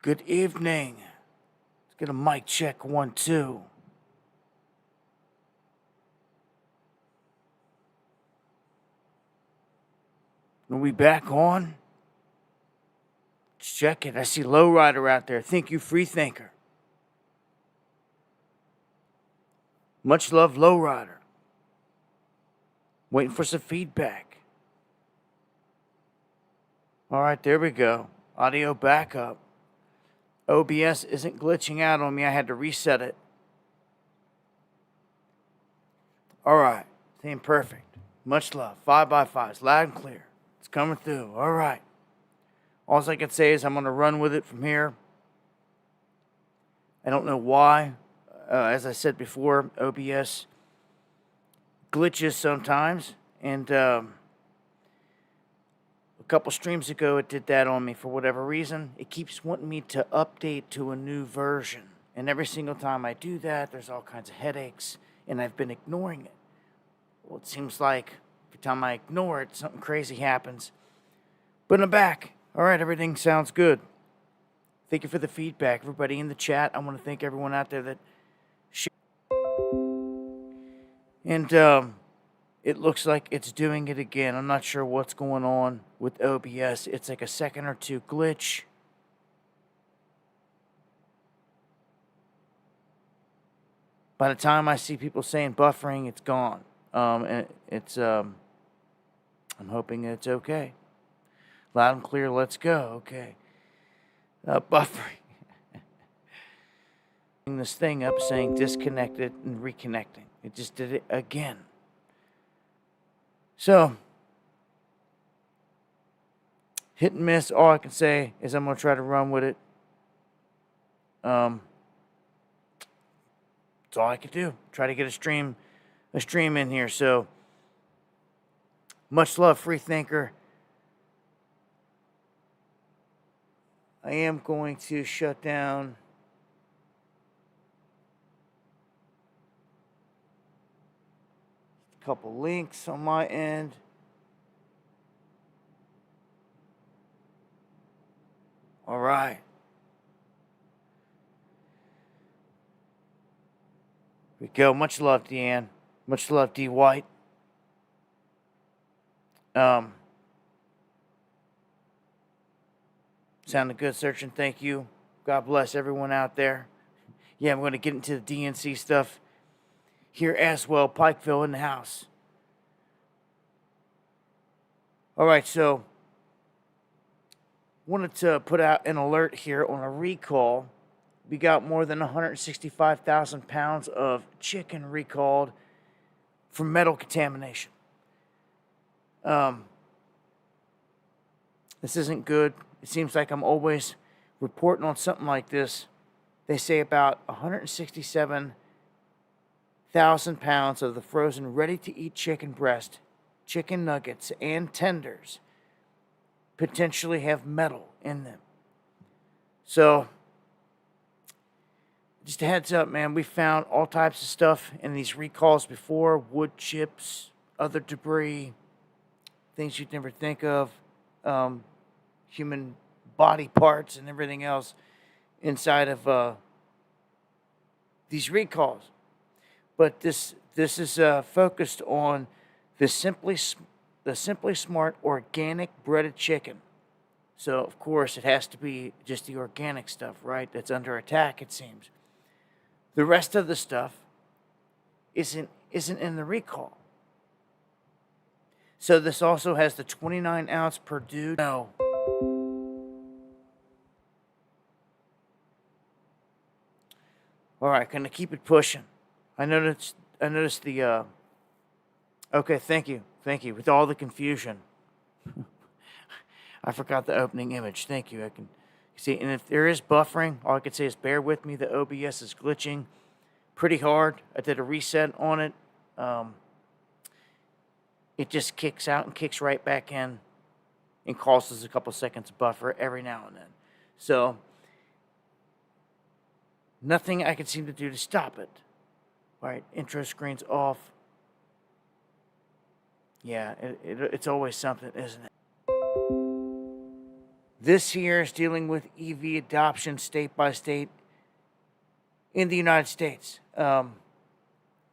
Good evening. Let's get a mic check 1, 2. Are we back on? Let's check it. I see Lowrider out there. Thank you, Freethinker. Much love, Lowrider. Waiting for some feedback. All right, there we go. Audio backup. OBS isn't glitching out on me. I had to reset it. All right. Seeing perfect. Much love. 5x5s. Loud and clear. It's coming through. All right. All I can say is I'm going to run with it from here. I don't know why. As I said before, OBS glitches sometimes. And a couple streams ago, it did that on me for whatever reason. It keeps wanting me to update to a new version. And every single time I do that, there's all kinds of headaches. And I've been ignoring it. Well, it seems like every time I ignore it, something crazy happens. But I'm back. All right, everything sounds good. Thank you for the feedback. Everybody in the chat, I want to thank everyone out there that shared. And it looks like it's doing it again. I'm not sure what's going on with OBS. It's like a second or two glitch. By the time I see people saying buffering, it's gone. And it's I'm hoping it's okay. Loud and clear, let's go. Okay. Buffering. This thing up saying disconnected and reconnecting. It just did it again. So, hit and miss. All I can say is I'm going to try to run with it. That's all I can do. Try to get a stream in here. So, much love, Freethinker. I am going to shut down a couple links on my end. All right. Here we go. Much love, Deanne. Much love, D. White. Sounded good, searching. Thank you. God bless everyone out there. Yeah, I'm going to get into the DNC stuff here as well. Pikeville in the house. All right, so wanted to put out an alert here on a recall. We got more than 165,000 pounds of chicken recalled for metal contamination. This isn't good. It seems like I'm always reporting on something like this. They say about 167,000 pounds of the frozen ready-to-eat chicken breast, chicken nuggets, and tenders potentially have metal in them. So, just a heads up, man. We found all types of stuff in these recalls before. Wood chips, other debris, things you'd never think of. Human body parts and everything else inside of these recalls. But this is focused on the Simply Smart organic breaded chicken. So, of course, it has to be just the organic stuff, right? That's under attack, it seems. The rest of the stuff isn't in the recall. So this also has the 29-ounce Perdue. No. All right, gonna keep it pushing. I noticed the. Okay, thank you. With all the confusion, I forgot the opening image. Thank you. I can see, and if there is buffering, all I can say is bear with me. The OBS is glitching pretty hard. I did a reset on it. It just kicks out and kicks right back in, and causes a couple seconds of buffer every now and then. So. Nothing I can seem to do to stop it. All right, intro screen's off. Yeah, it's always something, isn't it? This here is dealing with EV adoption state by state in the United States.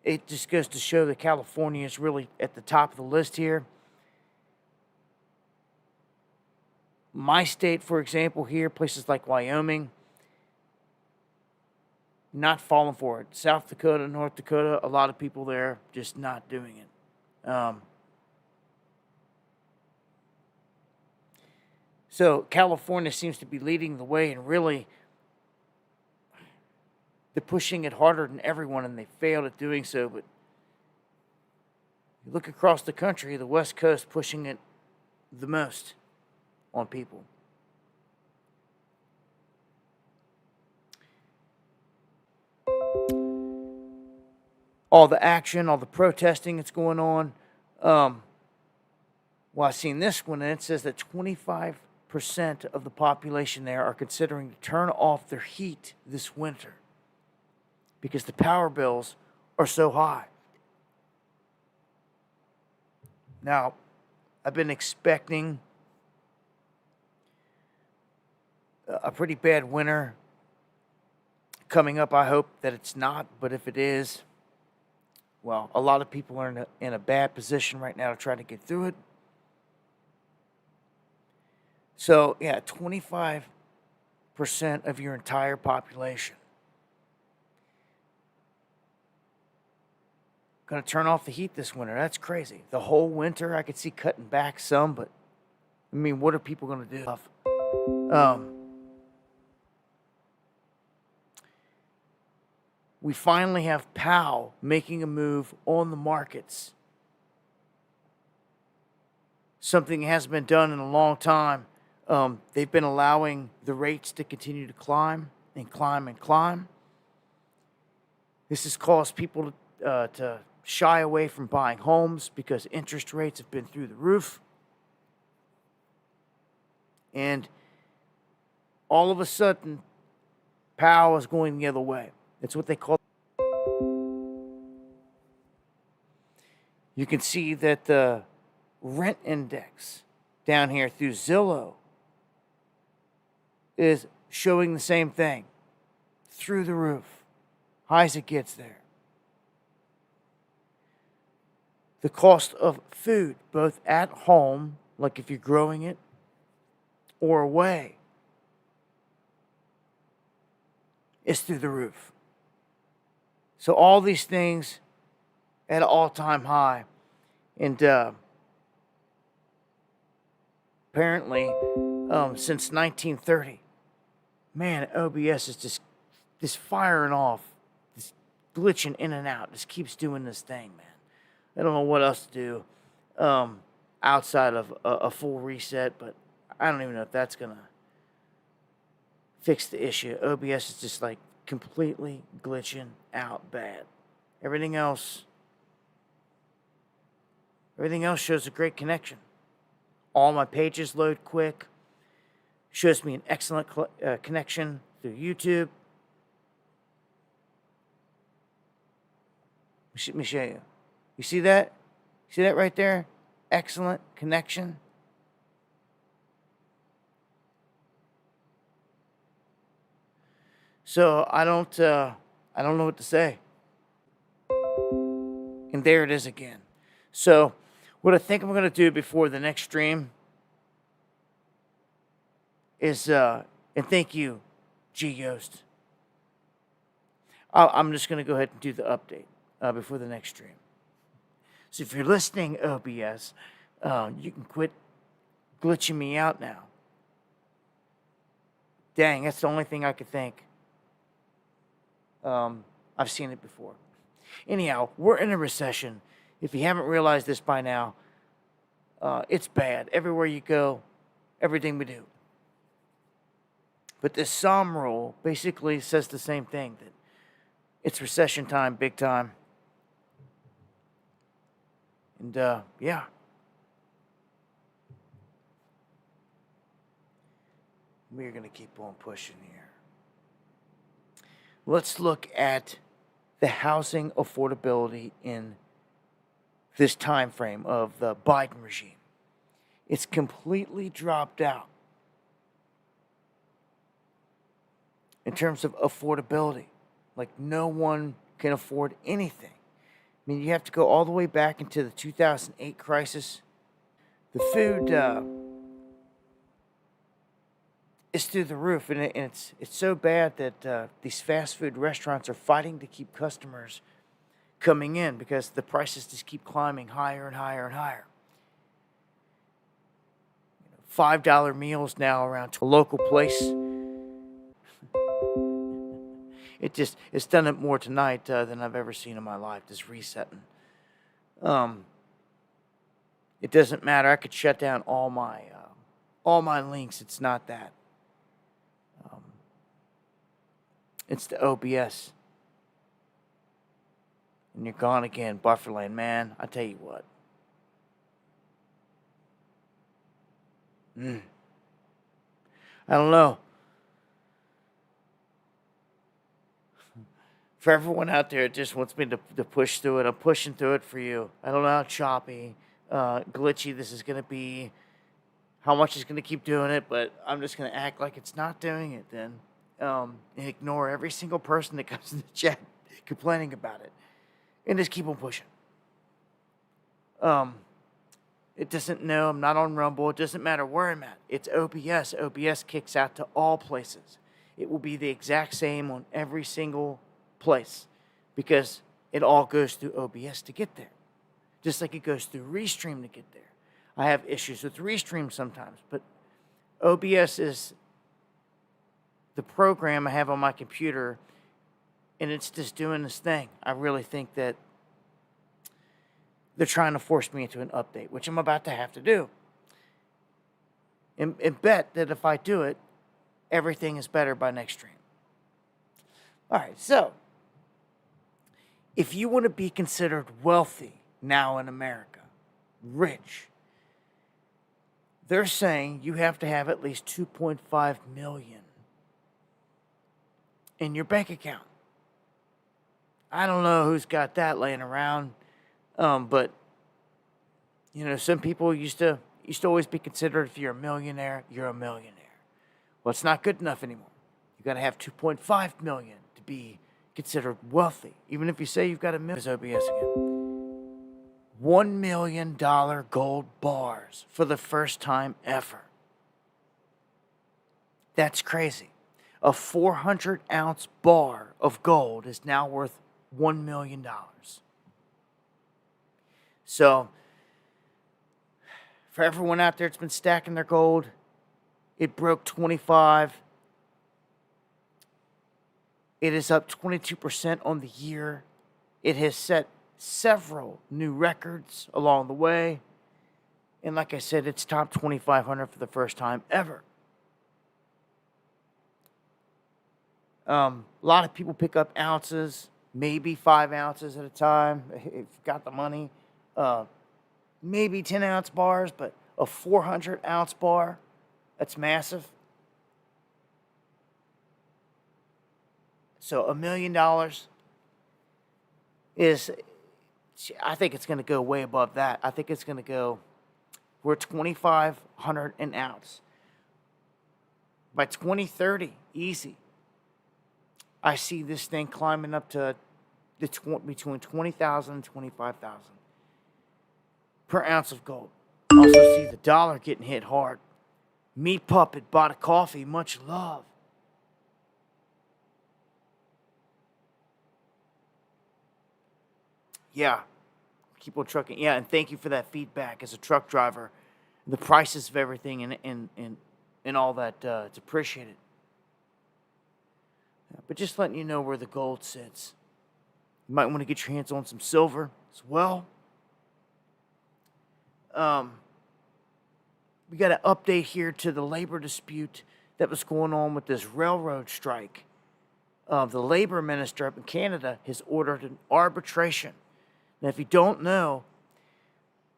It just goes to show that California is really at the top of the list here. My state, for example, here, places like Wyoming, not falling for it. South Dakota, North Dakota, a lot of people there just not doing it. So California seems to be leading the way, and really they're pushing it harder than everyone, and they failed at doing so. But you look across the country, the West Coast pushing it the most on people. All the action, all the protesting that's going on. Well, I've seen this one, and it says that 25% of the population there are considering to turn off their heat this winter because the power bills are so high. Now, I've been expecting a pretty bad winter coming up. I hope that it's not, but if it is, well, a lot of people are in a bad position right now to try to get through it. So, yeah, 25% of your entire population going to turn off the heat this winter. That's crazy. The whole winter, I could see cutting back some, but I mean, what are people going to do? We finally have Powell making a move on the markets. Something hasn't been done in a long time. They've been allowing the rates to continue to climb and climb and climb. This has caused people to shy away from buying homes because interest rates have been through the roof. And all of a sudden, Powell is going the other way. It's what they call. You can see that the rent index down here through Zillow is showing the same thing. Through the roof. High as it gets there. The cost of food, both at home, like if you're growing it, or away, is through the roof. So all these things at an all-time high. And apparently, since 1930, man, OBS is just firing off, just glitching in and out, just keeps doing this thing, man. I don't know what else to do outside of a full reset, but I don't even know if that's going to fix the issue. OBS is just like completely glitching out bad. Everything else shows a great connection. All my pages load quick. Shows me an excellent connection through YouTube. Let me show you. You see that? See that right there? Excellent connection. So I don't know what to say. And there it is again. So what I think I'm going to do before the next stream is, and thank you, G Yost. I'm just going to go ahead and do the update before the next stream. So if you're listening, OBS, you can quit glitching me out now. Dang, that's the only thing I could think. I've seen it before. Anyhow, we're in a recession. If you haven't realized this by now, it's bad. Everywhere you go, everything we do. But this Psalm rule basically says the same thing, that it's recession time, big time. And, yeah. We're going to keep on pushing here. Let's look at the housing affordability in this time frame of the Biden regime. It's completely dropped out. in terms of affordability. Like, no one can afford anything. I mean, you have to go all the way back into the 2008 crisis. The food is through the roof, and it's so bad that these fast food restaurants are fighting to keep customers coming in because the prices just keep climbing higher and higher and higher. $5 meals now around to a local place. It's done it more tonight than I've ever seen in my life. Just resetting. It doesn't matter. I could shut down all my links. It's not that. It's the OBS. And you're gone again, buffer lane, man. I tell you what. I don't know. For everyone out there that just wants me to push through it, I'm pushing through it for you. I don't know how choppy, glitchy this is going to be, how much it's going to keep doing it, but I'm just going to act like it's not doing it then. And ignore every single person that comes in the chat complaining about it. And just keep on pushing. It doesn't know I'm not on Rumble. It doesn't matter where I'm at. It's OBS. OBS kicks out to all places. It will be the exact same on every single place because it all goes through OBS to get there. Just like it goes through Restream to get there. I have issues with Restream sometimes, but OBS is the program I have on my computer, and it's just doing this thing. I really think that they're trying to force me into an update, which I'm about to have to do. And bet that if I do it, everything is better by next stream. All right, so if you want to be considered wealthy now in America, rich, they're saying you have to have at least 2.5 million in your bank account. I don't know who's got that laying around, but you know, some people used to always be considered, if you're a millionaire, you're a millionaire. Well, it's not good enough anymore. You got to have 2.5 million to be considered wealthy. Even if you say you've got a million, OBS again. $1 million gold bars for the first time ever. That's crazy. A 400-ounce bar of gold is now worth $1 million. So, for everyone out there that's been stacking their gold, it broke 25. It is up 22% on the year. It has set several new records along the way. And like I said, it's top 2,500 for the first time ever. A lot of people pick up ounces, maybe 5 ounces at a time if you've got the money. Maybe 10-ounce bars, but a 400-ounce bar, that's massive. So $1 million is, I think it's going to go way above that. I think it's going to go, we're $2,500 an ounce. By 2030, easy. I see this thing climbing up to between 20,000 and 25,000 per ounce of gold. Also see the dollar getting hit hard. Meat Puppet bought a coffee. Much love. Yeah. Keep on trucking. Yeah, and thank you for that feedback as a truck driver. The prices of everything and all that, it's appreciated. But just letting you know where the gold sits. You might want to get your hands on some silver as well. We got an update here to the labor dispute that was going on with this railroad strike. The labor minister up in Canada has ordered an arbitration. Now, if you don't know,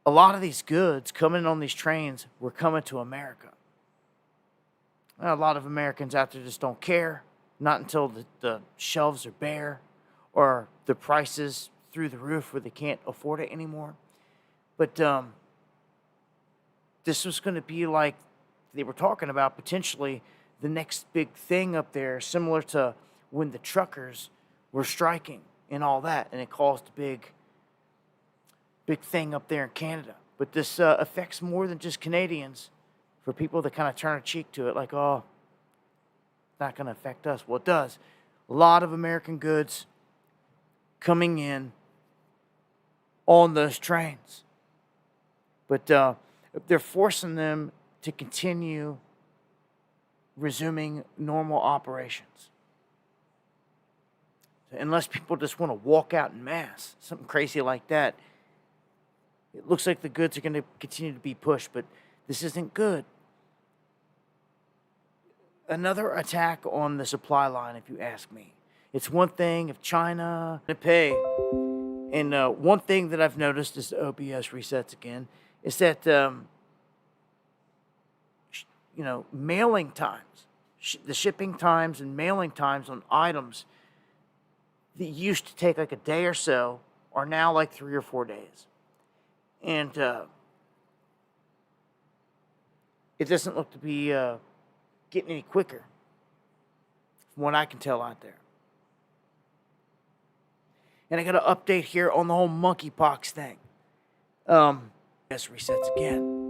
a lot of these goods coming on these trains were coming to America. A lot of Americans out there just don't care. Not until the shelves are bare or the prices through the roof where they can't afford it anymore. But this was going to be like they were talking about potentially the next big thing up there, similar to when the truckers were striking and all that, and it caused a big thing up there in Canada. But this affects more than just Canadians. For people that kind of turn a cheek to it, like, oh, not going to affect us. Well, it does. A lot of American goods coming in on those trains. But they're forcing them to continue resuming normal operations. Unless people just want to walk out en masse, something crazy like that, it looks like the goods are going to continue to be pushed, but this isn't good. Another attack on the supply line, if you ask me. It's one thing if China to pay, and one thing that I've noticed as OBS resets again is that mailing times, the shipping times and mailing times on items that used to take like a day or so are now like 3 or 4 days, and it doesn't look to be getting any quicker, from what I can tell out there. And I got an update here on the whole monkeypox thing. Yes, resets again.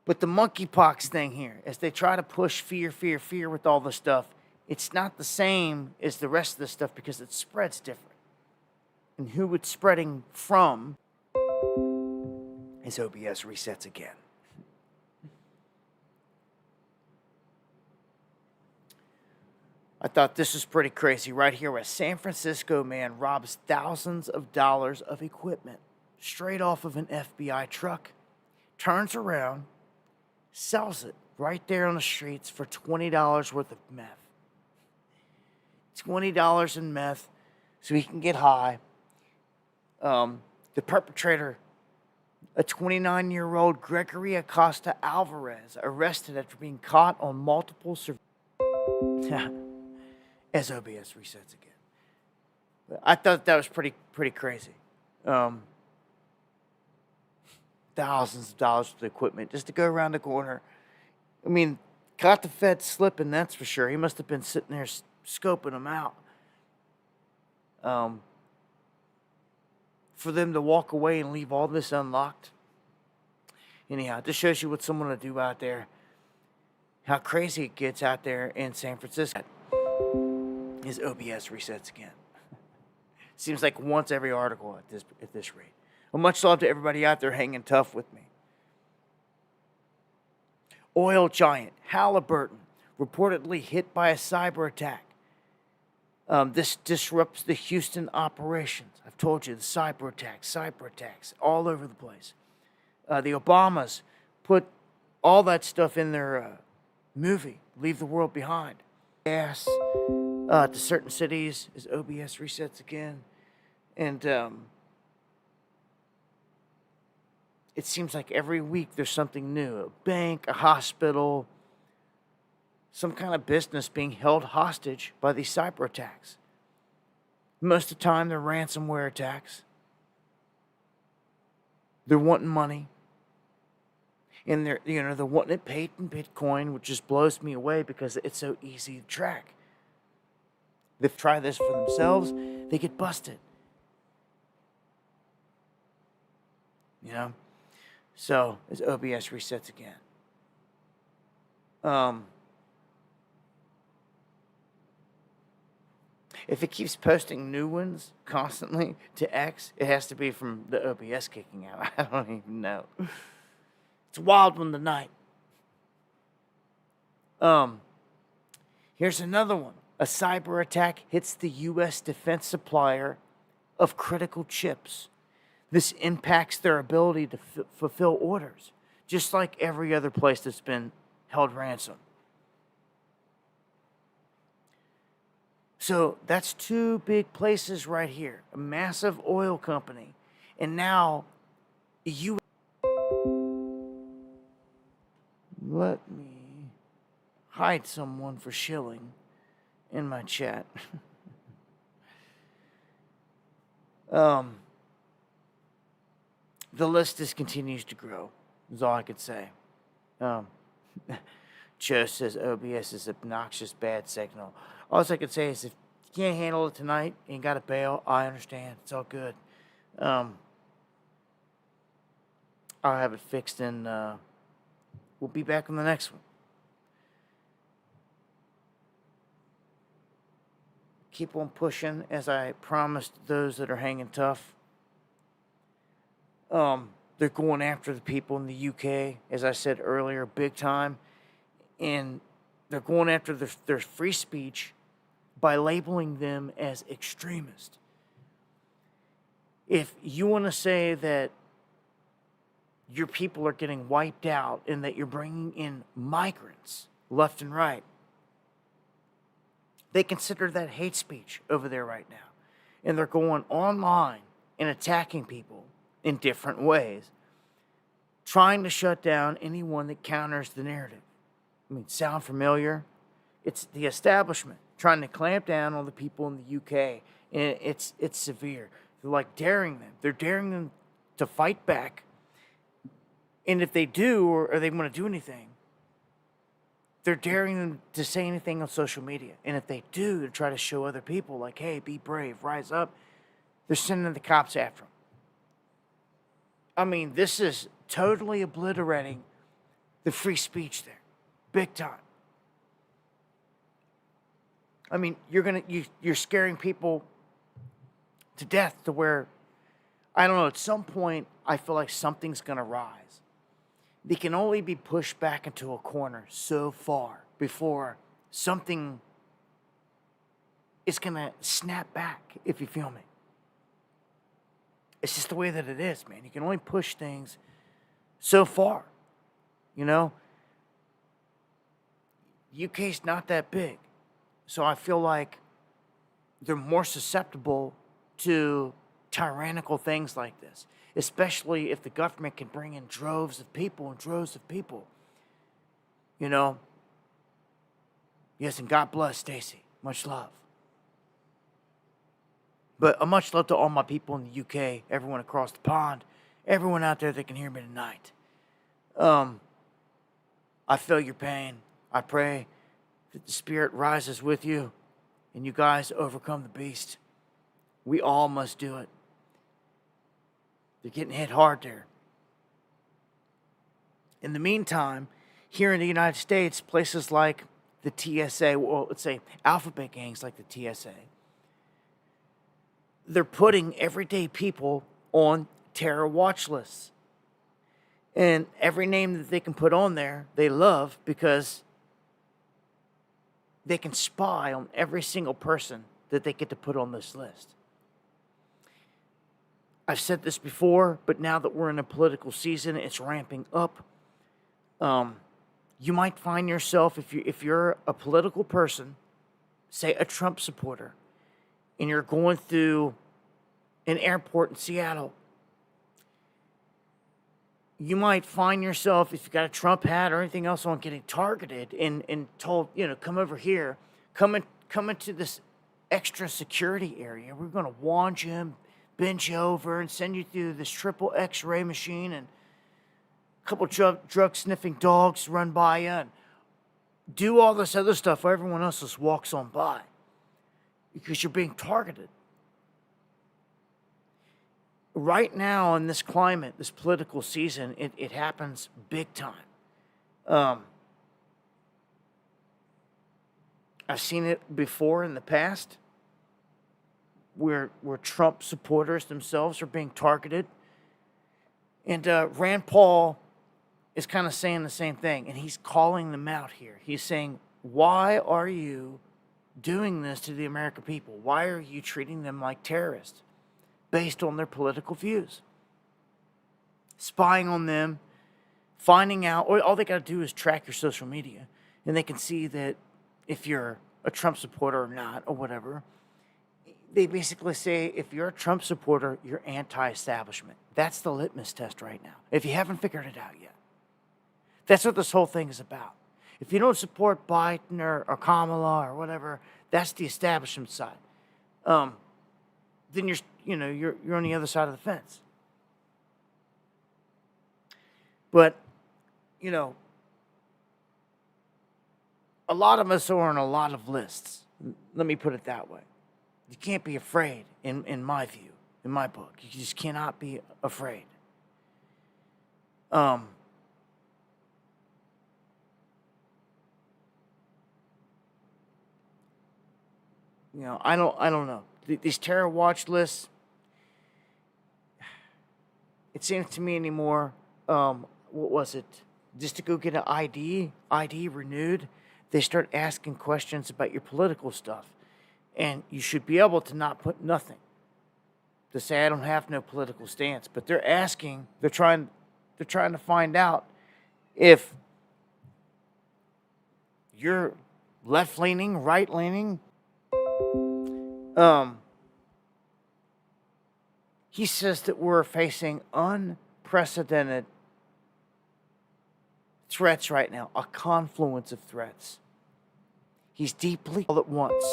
But the monkeypox thing here, as they try to push fear with all this stuff, it's not the same as the rest of the stuff because it spreads different. And who it's spreading from is OBS resets again. I thought this was pretty crazy right here. A San Francisco man robs thousands of dollars of equipment straight off of an FBI truck, turns around, sells it right there on the streets for $20 worth of meth. $20 in meth so he can get high. The perpetrator, a 29-year-old Gregory Acosta Alvarez, arrested after being caught on multiple as OBS resets again. I thought that was pretty crazy. Thousands of dollars for the equipment just to go around the corner. I mean, caught the Fed slipping, that's for sure. He must have been sitting there scoping them out. For them to walk away and leave all this unlocked. Anyhow, this shows you what someone will do out there. How crazy it gets out there in San Francisco. His OBS resets again. Seems like once every article at this rate. Well, much love to everybody out there hanging tough with me. Oil giant Halliburton reportedly hit by a cyber attack. This disrupts the Houston operations. I've told you, the cyber attacks all over the place. The Obamas put all that stuff in their movie, Leave the World Behind. Gas to certain cities as OBS resets again. And it seems like every week there's something new. A bank, a hospital, some kind of business being held hostage by these cyber attacks. Most of the time, they're ransomware attacks. They're wanting money. And they're wanting it paid in Bitcoin, which just blows me away because it's so easy to track. They've tried this for themselves, they get busted. You know? So, as OBS resets again. If it keeps posting new ones constantly to X, it has to be from the OBS kicking out. I don't even know. It's a wild one tonight. Here's another one. A cyber attack hits the U.S. defense supplier of critical chips. This impacts their ability to fulfill orders, just like every other place that's been held ransom. So that's two big places right here. A massive oil company. And now, let me hide someone for shilling in my chat. The list just continues to grow, is all I could say. Joe says OBS is obnoxious, bad signal. All I can say is if you can't handle it tonight and you got to bail, I understand. It's all good. I'll have it fixed and we'll be back on the next one. Keep on pushing as I promised those that are hanging tough. They're going after the people in the UK, as I said earlier, big time. And they're going after their free speech by labeling them as extremist. If you want to say that your people are getting wiped out and that you're bringing in migrants left and right, they consider that hate speech over there right now. And they're going online and attacking people in different ways, trying to shut down anyone that counters the narrative. I mean, sound familiar? It's the establishment trying to clamp down on the people in the UK, and it's severe. They're like daring them. They're daring them to fight back. And if they do, or they want to do anything, they're daring them to say anything on social media. And if they do, to try to show other people, like, hey, be brave, rise up, they're sending the cops after them. I mean, this is totally obliterating the free speech there. Big time. I mean, you're scaring people to death to where, I don't know, at some point, I feel like something's going to rise. They can only be pushed back into a corner so far before something is going to snap back, if you feel me. It's just the way that it is, man. You can only push things so far, you know? UK's not that big. So I feel like they're more susceptible to tyrannical things like this, especially if the government can bring in droves of people and droves of people. You know? Yes, and God bless Stacy. Much love. But a much love to all my people in the UK, everyone across the pond, everyone out there that can hear me tonight. I feel your pain. I pray that the Spirit rises with you and you guys overcome the beast. We all must do it. They're getting hit hard there. In the meantime, here in the United States, places like the TSA, well, let's say alphabet gangs like the TSA, they're putting everyday people on terror watch lists. And every name that they can put on there, they love because they can spy on every single person that they get to put on this list. I've said this before, but now that we're in a political season, it's ramping up. You might find yourself, if you're a political person, say a Trump supporter, and you're going through an airport in Seattle, you might find yourself, if you got a Trump hat or anything else on, getting targeted and told, come over here, come into this extra security area. We're going to wand you and bend you over and send you through this triple X-ray machine, and a couple drug-sniffing dogs run by you and do all this other stuff while everyone else just walks on by because you're being targeted. Right now in this climate, this political season, it happens big time. I've seen it before in the past where Trump supporters themselves are being targeted. And Rand Paul is kind of saying the same thing, and he's calling them out here. He's saying, why are you doing this to the American people? Why are you treating them like terrorists based on their political views? Spying on them, finding out, or all they got to do is track your social media, and they can see that if you're a Trump supporter or not, or whatever. They basically say, if you're a Trump supporter, you're anti-establishment. That's the litmus test right now, if you haven't figured it out yet. That's what this whole thing is about. If you don't support Biden or Kamala or whatever, that's the establishment side. Then you're on the other side of the fence. But, a lot of us are on a lot of lists. Let me put it that way. You can't be afraid, in my view, in my book. You just cannot be afraid. You know, I don't know. These terror watch lists, it seems to me anymore, what was it? Just to go get an ID renewed, they start asking questions about your political stuff. And you should be able to not put nothing. To say I don't have no political stance. But they're asking, they're trying to find out if you're left-leaning, right-leaning. He says that we're facing unprecedented threats right now, a confluence of threats. He's deeply all at once.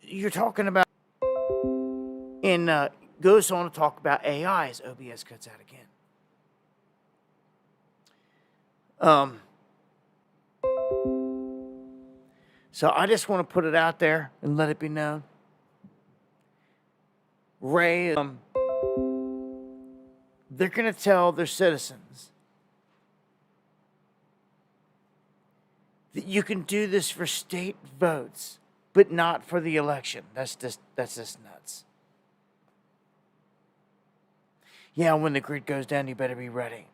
You're talking about, and goes on to talk about AI as OBS cuts out again. So I just want to put it out there and let it be known. Ray, they're going to tell their citizens that you can do this for state votes, but not for the election. That's just nuts. Yeah, when the grid goes down, you better be ready.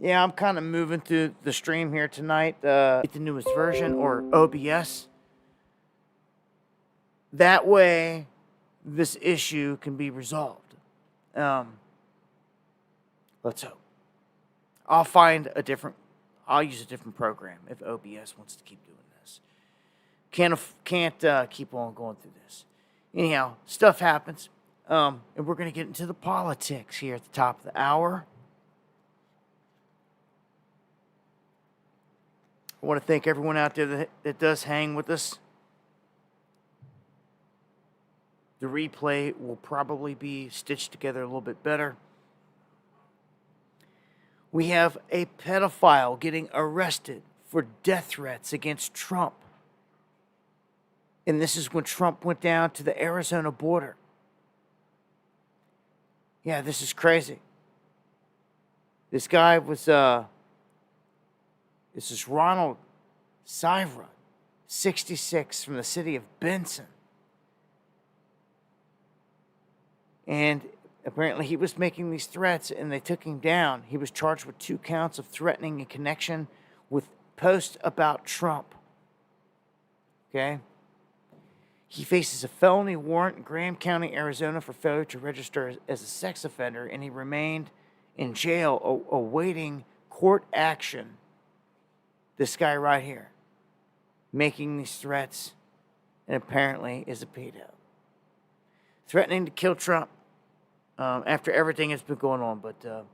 Yeah, I'm kind of moving through the stream here tonight. Get the newest version, or OBS. That way, this issue can be resolved. Let's hope. I'll use a different program if OBS wants to keep doing this. Can't keep on going through this. Anyhow, stuff happens. And we're going to get into the politics here at the top of the hour. I want to thank everyone out there that does hang with us. The replay will probably be stitched together a little bit better. We have a pedophile getting arrested for death threats against Trump. And this is when Trump went down to the Arizona border. Yeah, this is crazy. This guy was, this is Ronald Sivra, 66, from the city of Benson. And apparently he was making these threats, and they took him down. He was charged with 2 counts of threatening in connection with posts about Trump. Okay? He faces a felony warrant in Graham County, Arizona for failure to register as a sex offender, and he remained in jail awaiting court action. This guy right here, making these threats, and apparently is a pedo. Threatening to kill Trump after everything that's been going on. But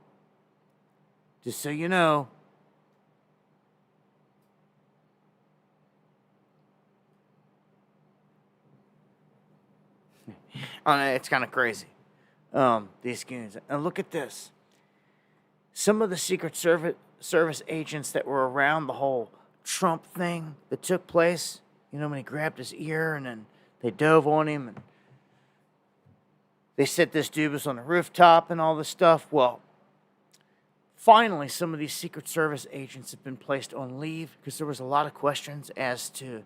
just so you know, it's kind of crazy. These goons. And look at this. Some of the Secret Service agents that were around the whole Trump thing that took place, you know, when he grabbed his ear and then they dove on him and they said this dude was on the rooftop and all this stuff. Well, finally, some of these Secret Service agents have been placed on leave because there was a lot of questions as to,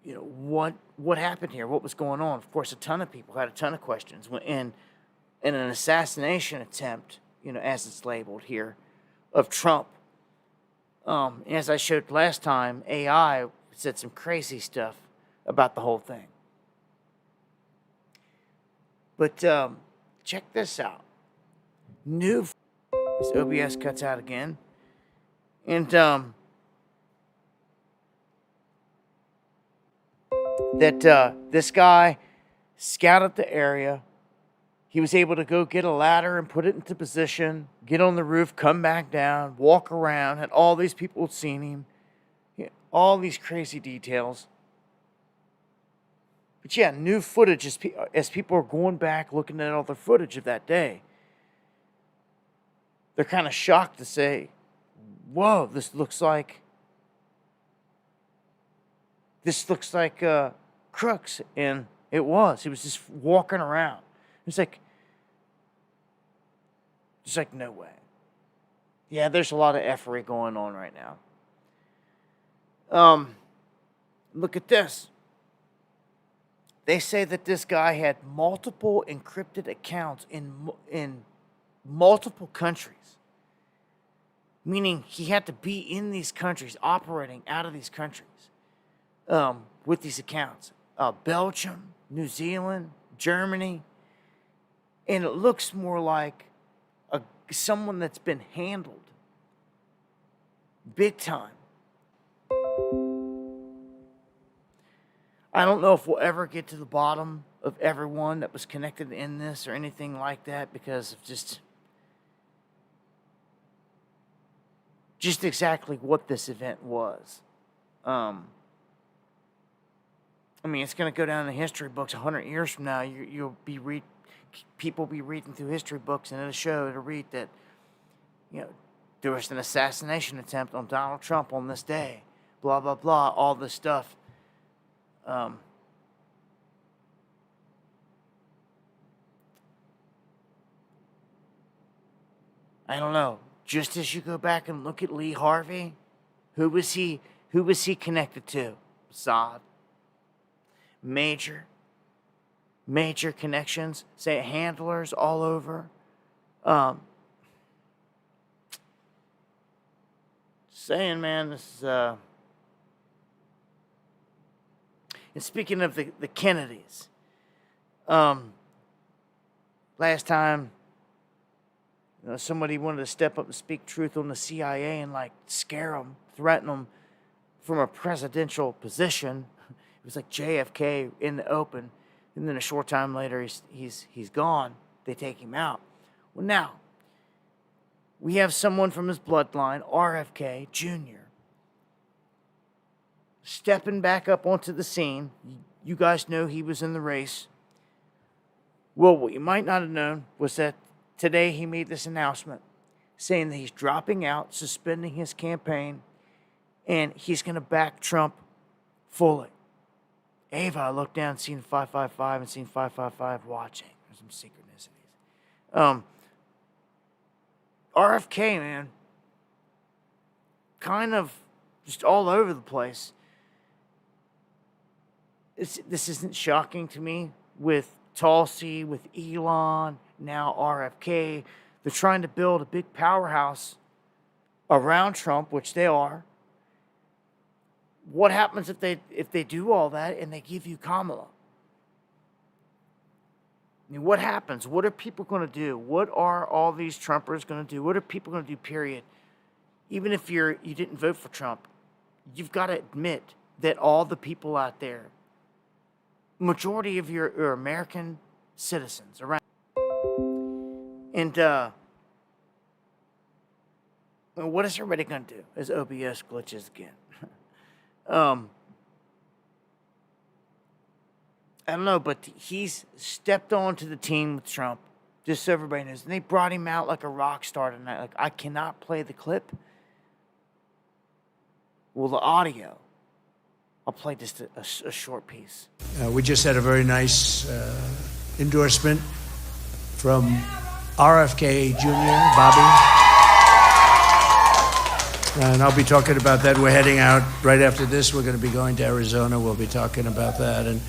you know, what happened here, what was going on. Of course, a ton of people had a ton of questions. In an assassination attempt, you know, as it's labeled here, of Trump. As I showed last time, AI said some crazy stuff about the whole thing. But check this out. This OBS cuts out again. And this guy scouted the area. He was able to go get a ladder and put it into position, get on the roof, come back down, walk around, had all these people seen him. All these crazy details. But yeah, new footage as people are going back looking at all the footage of that day. They're kind of shocked to say, "Whoa, this looks like Crooks," and it was. He was just walking around. It's like, no way. Yeah, there's a lot of effery going on right now. Look at this. They say that this guy had multiple encrypted accounts in multiple countries, meaning he had to be in these countries, operating out of these countries, with these accounts. Belgium, New Zealand, Germany, and it looks more like someone that's been handled big time. I don't know if we'll ever get to the bottom of everyone that was connected in this or anything like that, because of just exactly what this event was. I mean, it's going to go down in the history books 100 years from now. People will be reading through history books, and it'll read that, there was an assassination attempt on Donald Trump on this day, blah, blah, blah, all this stuff. I don't know. Just as you go back and look at Lee Harvey, who was he connected to? Mossad. Major connections, say handlers all over. Saying, man, this is and speaking of the Kennedys, last time, somebody wanted to step up and speak truth on the CIA and scare them, threaten them from a presidential position. It was like JFK in the open, and then a short time later he's gone. They take him out. Well, now we have someone from his bloodline, RFK Jr., stepping back up onto the scene. You guys know he was in the race. Well, what you might not have known was that today he made this announcement saying that he's dropping out, suspending his campaign, and he's going to back Trump fully. Ava, I looked down, seen 555 and seen 555 watching. There's some synchronicities. RFK, man, kind of just all over the place. This isn't shocking to me with Tulsi, with Elon, now RFK. They're trying to build a big powerhouse around Trump, which they are. What happens if they do all that and they give you Kamala? I mean, what happens? What are people going to do? What are all these Trumpers going to do? What are people going to do, period? Even if you didn't vote for Trump, you've got to admit that all the people out there, majority of your American citizens around, and what is everybody going to do as OBS glitches again? I don't know, but he's stepped onto the team with Trump, just so everybody knows. And they brought him out like a rock star tonight. Like, I cannot play the clip. Well, the audio, I'll play just a short piece. We just had a very nice endorsement from RFK Jr., Bobby. And I'll be talking about that. We're heading out right after this. We're going to be going to Arizona. We'll be talking about that and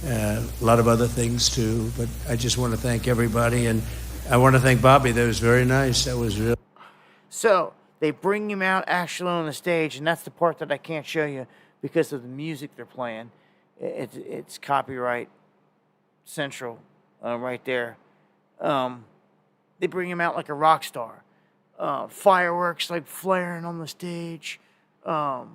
a lot of other things too. But I just want to thank everybody, and I want to thank Bobby. That was very nice. That was real. So they bring him out actually on the stage, and that's the part that I can't show you because of the music they're playing. It's copyright central right there. They bring him out like a rock star. Fireworks like flaring on the stage. The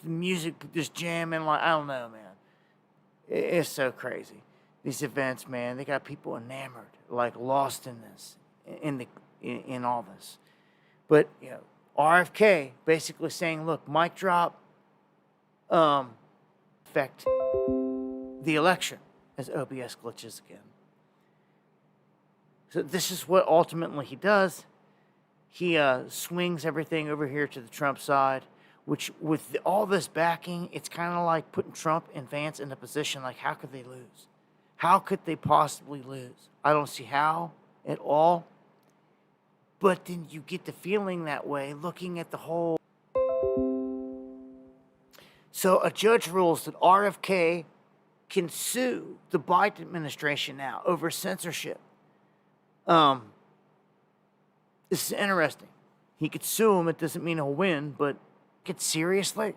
music just jamming like, I don't know, man. It's so crazy. These events, man, they got people enamored, like lost in this, in all this. But RFK basically saying, look, mic drop. affect the election as OBS glitches again. So this is what ultimately he does. He swings everything over here to the Trump side, which with all this backing, it's kind of like putting Trump and Vance in a position like, how could they lose? How could they possibly lose? I don't see how at all. But then you get the feeling that way looking at the whole. So a judge rules that RFK can sue the Biden administration now over censorship. This is interesting. He could sue him. It doesn't mean he'll win, but get seriously.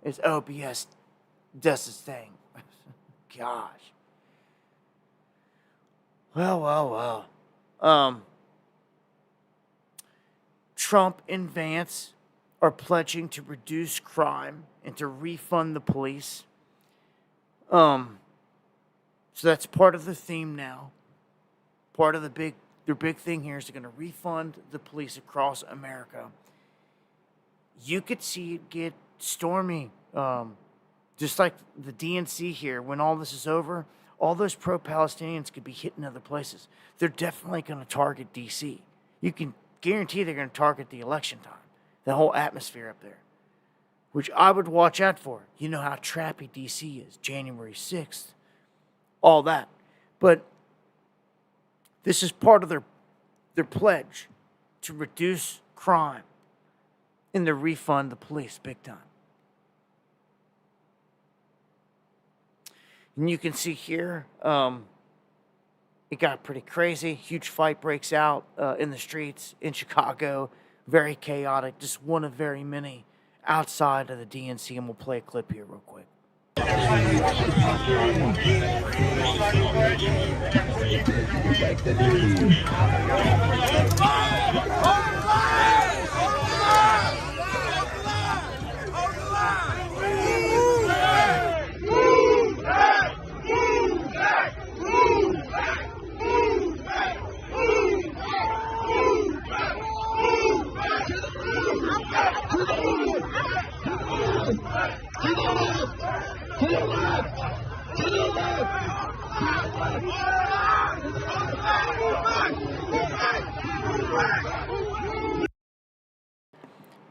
As OBS does his thing. Gosh. Well. Trump and Vance are pledging to reduce crime and to refund the police. So that's part of the theme now. Part of their big thing here is they're going to refund the police across America. You could see it get stormy. Just like the DNC here, when all this is over, all those pro-Palestinians could be hitting other places. They're definitely going to target D.C. You can guarantee they're going to target the election time, the whole atmosphere up there, which I would watch out for. You know how trappy D.C. is, January 6th, all that. But this is part of their pledge to reduce crime and to refund the police big time. And you can see here, it got pretty crazy. Huge fight breaks out in the streets in Chicago. Very chaotic. Just one of very many outside of the DNC. And we'll play a clip here real quick.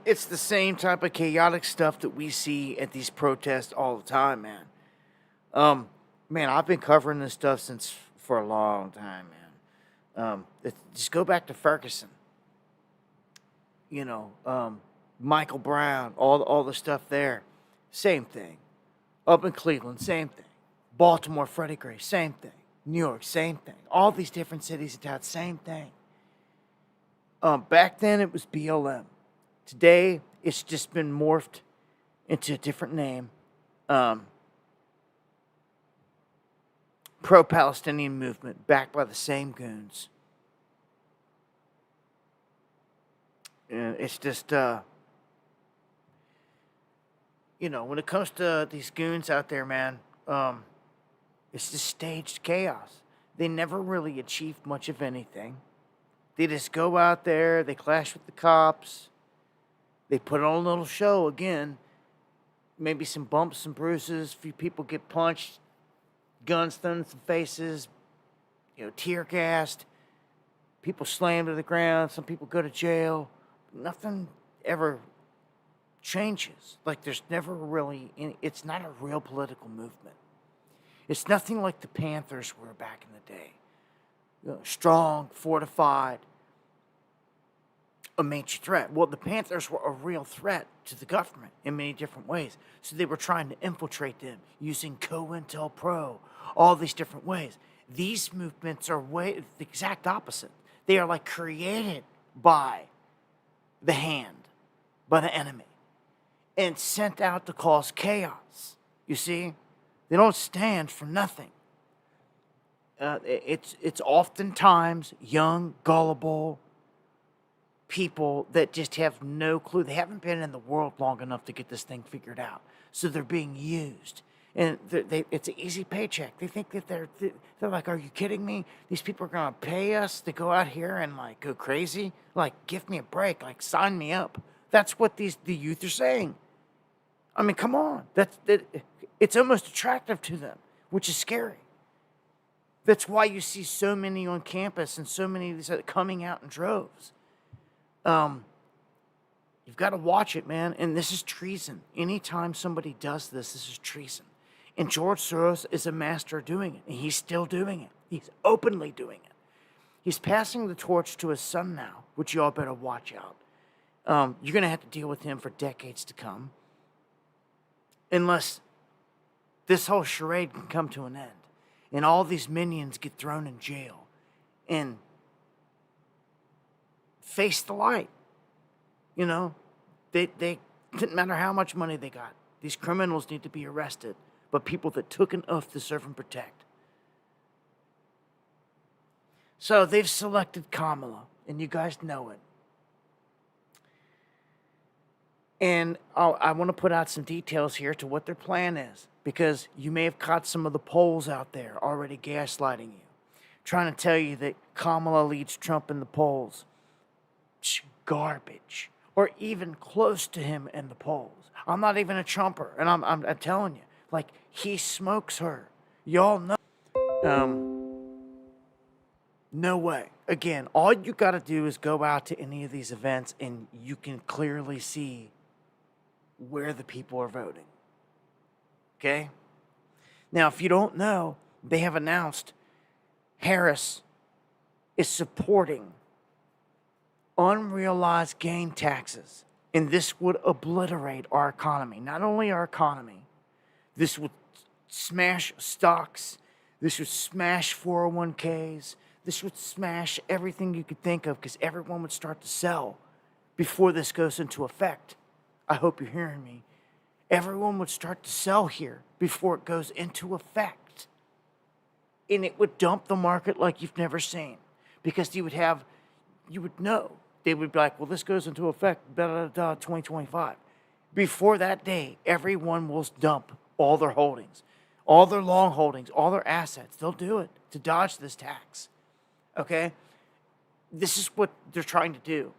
It's the same type of chaotic stuff that we see at these protests all the time, man. Man, I've been covering this stuff for a long time, man. Just go back to Ferguson. You know, Michael Brown, all the stuff there. Same thing. Up in Cleveland, same thing. Baltimore, Freddie Gray, same thing. New York, same thing. All these different cities and towns, same thing. Back then, it was BLM. Today, it's just been morphed into a different name. Pro-Palestinian movement, backed by the same goons. And it's just, you know, when it comes to these goons out there, man, it's just staged chaos. They never really achieve much of anything. They just go out there, they clash with the cops, they put on a little show again, maybe some bumps, some bruises, a few people get punched, guns thrown in some faces, you know, tear gassed, people slammed to the ground, some people go to jail. Nothing ever changes. Like there's never really, it's not a real political movement. It's nothing like the Panthers were back in the day. You know, strong, fortified, a major threat. Well, the Panthers were a real threat to the government in many different ways. So they were trying to infiltrate them using COINTELPRO, all these different ways. These movements are the exact opposite. They are like created by the hand, by the enemy, and sent out to cause chaos. You see? They don't stand for nothing. It's oftentimes young, gullible people that just have no clue. They haven't been in the world long enough to get this thing figured out. So they're being used. And it's an easy paycheck. They think that they're like, are you kidding me? These people are going to pay us to go out here and like go crazy? Like, give me a break. Like, sign me up. That's what the youth are saying. I mean, come on. It's almost attractive to them, which is scary. That's why you see so many on campus and so many of these coming out in droves. You've got to watch it, man. And this is treason. Anytime somebody does this, this is treason. And George Soros is a master of doing it. And he's still doing it. He's openly doing it. He's passing the torch to his son now, which you all better watch out. You're going to have to deal with him for decades to come. Unless this whole charade can come to an end. And all these minions get thrown in jail. And face the light. You know, they didn't matter how much money they got. These criminals need to be arrested. But people that took an oath to serve and protect. So they've selected Kamala, and you guys know it. And I want to put out some details here to what their plan is, because you may have caught some of the polls out there already gaslighting you, trying to tell you that Kamala leads Trump in the polls. Garbage. Or even close to him in the polls. I'm not even a Trumper, and I'm telling you, like, he smokes her. Y'all know. No way. Again, all you got to do is go out to any of these events, and you can clearly see where the people are voting. Okay? Now, if you don't know, they have announced Harris is supporting unrealized gain taxes. And this would obliterate our economy. Not only our economy, this would smash stocks. This would smash 401ks. This would smash everything you could think of, because everyone would start to sell before this goes into effect. I hope you're hearing me. Everyone would start to sell here before it goes into effect. And it would dump the market like you've never seen. Because you would know. They would be like, well, this goes into effect, 2025. Before that day, everyone will dump all their holdings, all their long holdings, all their assets. They'll do it to dodge this tax. Okay? This is what they're trying to do.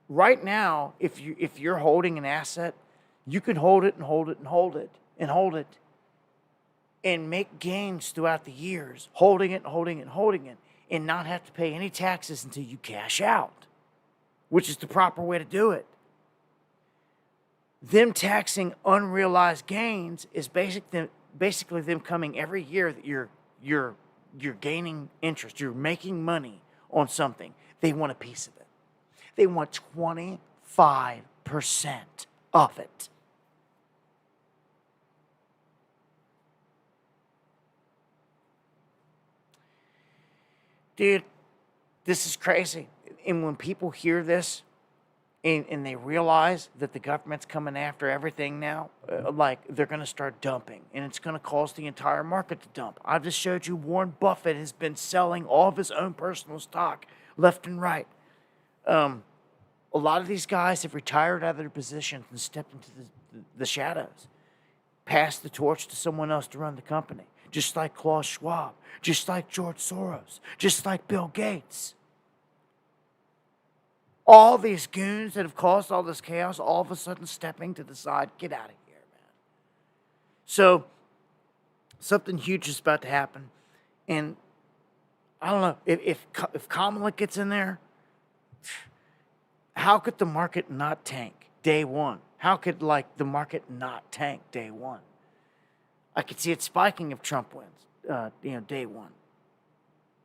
Right now, if you're holding an asset, you can hold it and hold it and hold it and hold it and make gains throughout the years, holding it and holding it and holding it, and not have to pay any taxes until you cash out, which is the proper way to do it. Them taxing unrealized gains is basically them coming every year that you're gaining interest, you're making money on something. They want a piece of it. They want 25% of it. Dude, this is crazy. And when people hear this and they realize that the government's coming after everything now, like, they're going to start dumping. And it's going to cause the entire market to dump. I just showed you Warren Buffett has been selling all of his own personal stock left and right. A lot of these guys have retired out of their positions and stepped into the shadows, passed the torch to someone else to run the company. Just like Klaus Schwab, just like George Soros, just like Bill Gates. All these goons that have caused all this chaos, all of a sudden stepping to the side. Get out of here, man. So, something huge is about to happen. And I don't know, if Kamala gets in there, how could the market not tank day one? How could, the market not tank day one? I could see it spiking if Trump wins, day one.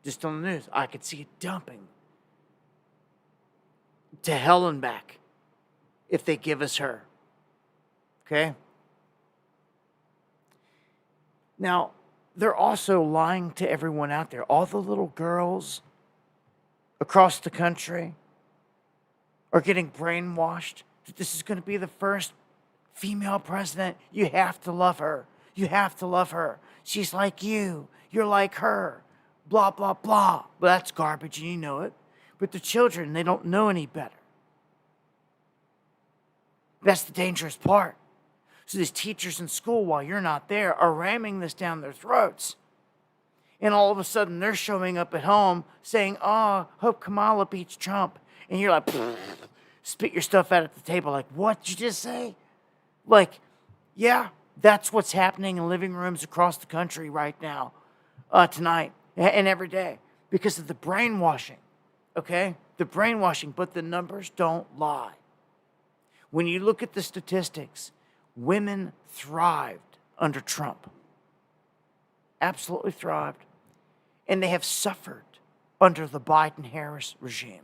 Just on the news, I could see it dumping to hell and back if they give us her. Okay? Now, they're also lying to everyone out there. All the little girls across the country are getting brainwashed that this is going to be the first female president. You have to love her. You have to love her. She's like you. You're like her. Blah, blah, blah. But that's garbage and you know it. But the children, they don't know any better. That's the dangerous part. So these teachers in school, while you're not there, are ramming this down their throats. And all of a sudden, they're showing up at home saying, oh, hope Kamala beats Trump. And you're like, spit your stuff out at the table. Like, what did you just say? Like, yeah, that's what's happening in living rooms across the country right now, tonight, and every day because of the brainwashing, okay? The brainwashing, but the numbers don't lie. When you look at the statistics, women thrived under Trump. Absolutely thrived. And they have suffered under the Biden-Harris regime.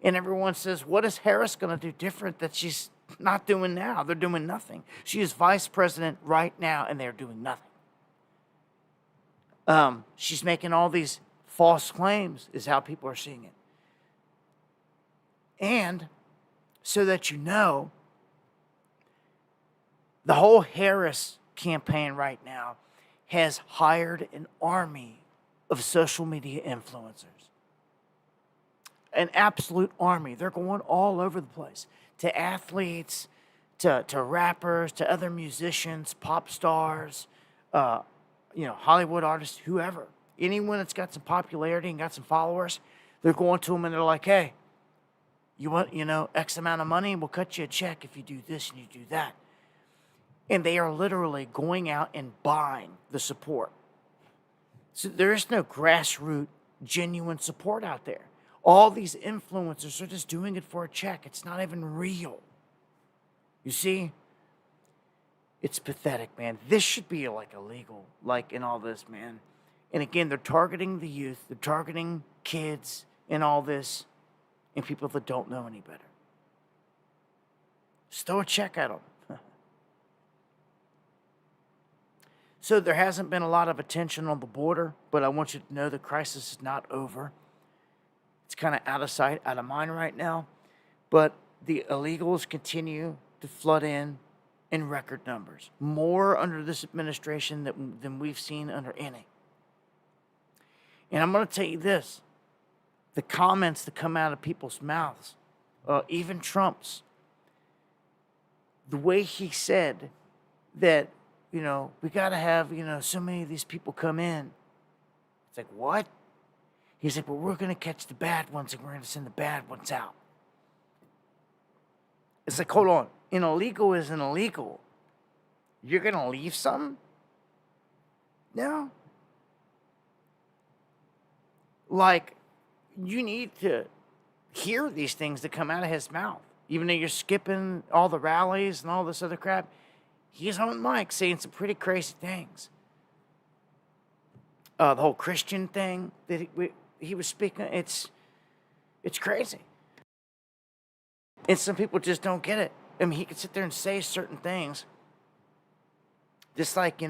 And everyone says, what is Harris going to do different that she's not doing now? They're doing nothing. She is vice president right now, and they're doing nothing. She's making all these false claims, is how people are seeing it. And so that you know, the whole Harris campaign right now has hired an army of social media influencers. An absolute army. They're going all over the place. To athletes, to rappers, to other musicians, pop stars, Hollywood artists, whoever. Anyone that's got some popularity and got some followers, they're going to them and they're like, hey, you want, X amount of money? We'll cut you a check if you do this and you do that. And they are literally going out and buying the support. So there is no grassroots, genuine support out there. All these influencers are just doing it for a check. It's not even real. You see? It's pathetic, man. This should be illegal, in all this, man. And again, they're targeting the youth. They're targeting kids and all this and people that don't know any better. Just throw a check at them. So there hasn't been a lot of attention on the border, but I want you to know the crisis is not over. It's kind of out of sight, out of mind right now. But the illegals continue to flood in record numbers. More under this administration than we've seen under any. And I'm going to tell you this. The comments that come out of people's mouths, even Trump's, the way he said that, we got to have, so many of these people come in. It's like, what? He's like, well, we're going to catch the bad ones and we're going to send the bad ones out. It's like, hold on. An illegal is an illegal. You're going to leave some? No. You need to hear these things that come out of his mouth. Even though you're skipping all the rallies and all this other crap, he's on mic saying some pretty crazy things. The whole Christian thing that he was speaking, it's crazy. And some people just don't get it. I mean, he could sit there and say certain things. Just like,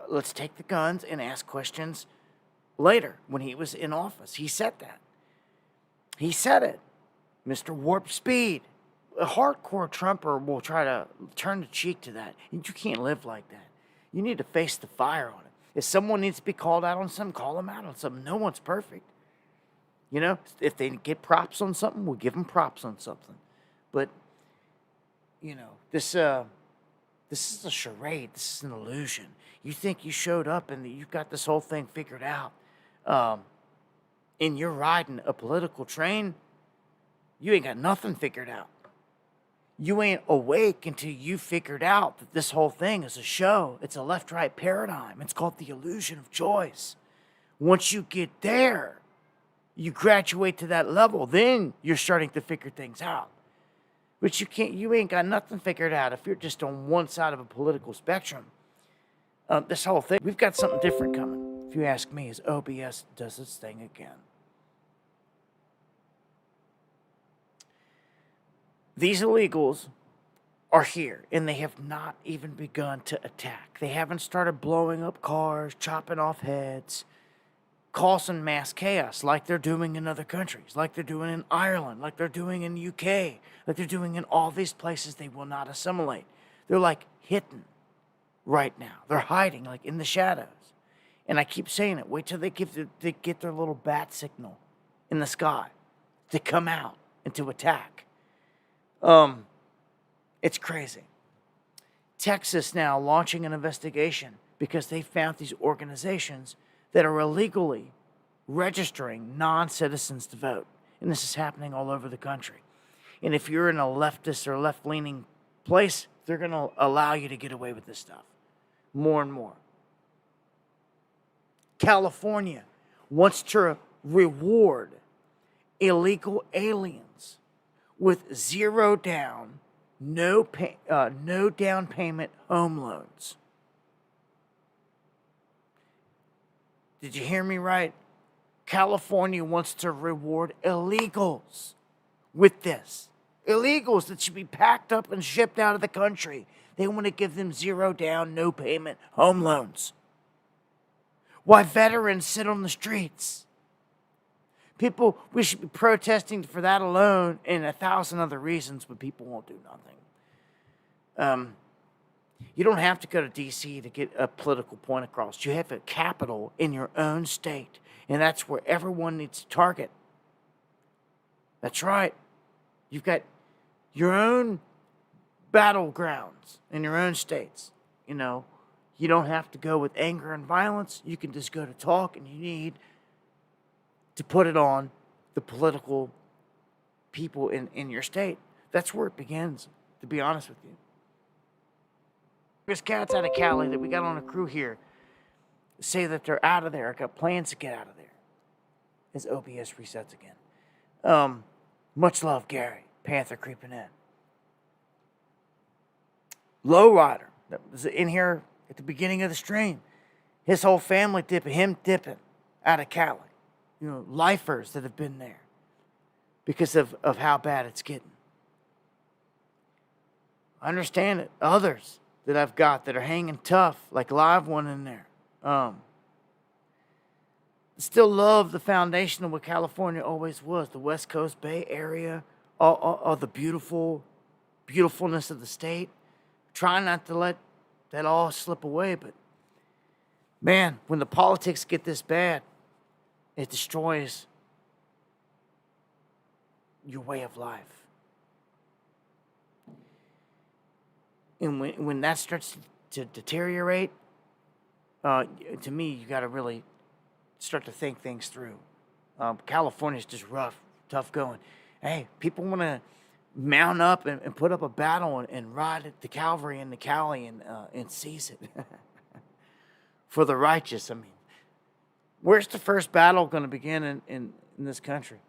let's take the guns and ask questions later when he was in office. He said that. He said it. Mr. Warp Speed. A hardcore Trumper will try to turn the cheek to that. You can't live like that. You need to face the fire on it. If someone needs to be called out on something, call them out on something. No one's perfect. If they get props on something, we'll give them props on something. But, this is a charade. This is an illusion. You think you showed up and you've got this whole thing figured out, and you're riding a political train, you ain't got nothing figured out. You ain't awake until you figured out that this whole thing is a show. It's a left-right paradigm. It's called the illusion of choice. Once you get there, you graduate to that level, then you're starting to figure things out. But you ain't got nothing figured out if you're just on one side of a political spectrum. This whole thing, we've got something different coming. If you ask me, as OBS does its thing again. These illegals are here, and they have not even begun to attack. They haven't started blowing up cars, chopping off heads, causing mass chaos like they're doing in other countries, like they're doing in Ireland, like they're doing in the UK, like they're doing in all these places they will not assimilate. They're hidden right now. They're hiding in the shadows. And I keep saying it. Wait till they get their little bat signal in the sky to come out and to attack. It's crazy. Texas now launching an investigation because they found these organizations that are illegally registering non-citizens to vote. And this is happening all over the country. And if you're in a leftist or left-leaning place, they're going to allow you to get away with this stuff more and more. California wants to reward illegal aliens with zero down, no down payment home loans. Did you hear me right? California wants to reward illegals with this. Illegals that should be packed up and shipped out of the country. They want to give them zero down, no payment home loans. Why veterans sit on the streets. People, we should be protesting for that alone and 1,000 other reasons, but people won't do nothing. You don't have to go to D.C. to get a political point across. You have a capital in your own state, and that's where everyone needs to target. That's right. You've got your own battlegrounds in your own states. You know, you don't have to go with anger and violence. You can just go to talk, and you need to put it on the political people in your state. That's where it begins, to be honest with you. There's cats out of Cali that we got on a crew here say that they're out of there, got plans to get out of there. As OBS resets again. Much love, Gary. Panther creeping in. Lowrider, that was in here at the beginning of the stream. His whole family dipping out of Cali. You know, lifers that have been there because of how bad it's getting. I understand it. Others that I've got that are hanging tough, like Live One in there. Still love the foundation of what California always was, the West Coast Bay Area, all the beautifulness of the state. Try not to let that all slip away, but man, when the politics get this bad, it destroys your way of life. And when that starts to deteriorate, to me, you got to really start to think things through. California's just rough, tough going. Hey, people want to mount up and put up a battle and ride the cavalry in the Cali and seize it for the righteous. I mean, where's the first battle going to begin in this country?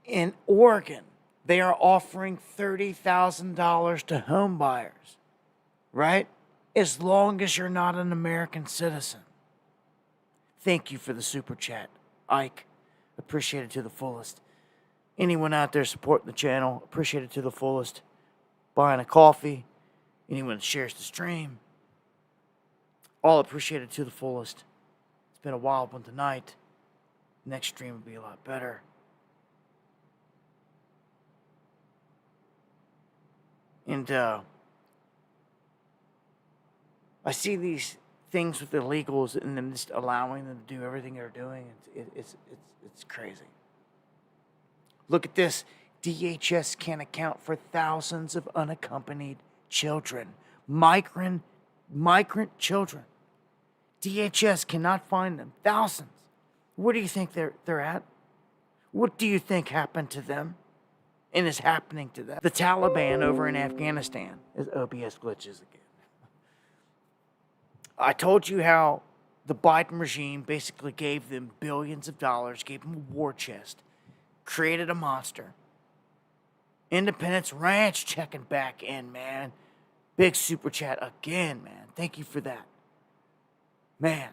In Oregon, they are offering $30,000 to home buyers, right? As long as you're not an American citizen. Thank you for the super chat, Ike. Appreciate it to the fullest. Anyone out there supporting the channel, appreciate it to the fullest. Buying a coffee, anyone that shares the stream, all appreciated to the fullest. It's been a wild one tonight. Next stream will be a lot better. And I see these things with illegals and them just allowing them to do everything they're doing. It's crazy. Look at this. DHS can't account for thousands of unaccompanied children. Migrant children. DHS cannot find them. Thousands. Where do you think they're at? What do you think happened to them? And is happening to them? The Taliban over in Afghanistan, as OBS glitches again. I told you how the Biden regime basically gave them billions of dollars, gave them a war chest, created a monster. Independence Ranch checking back in, man. Big super chat again, man. Thank you for that. Man,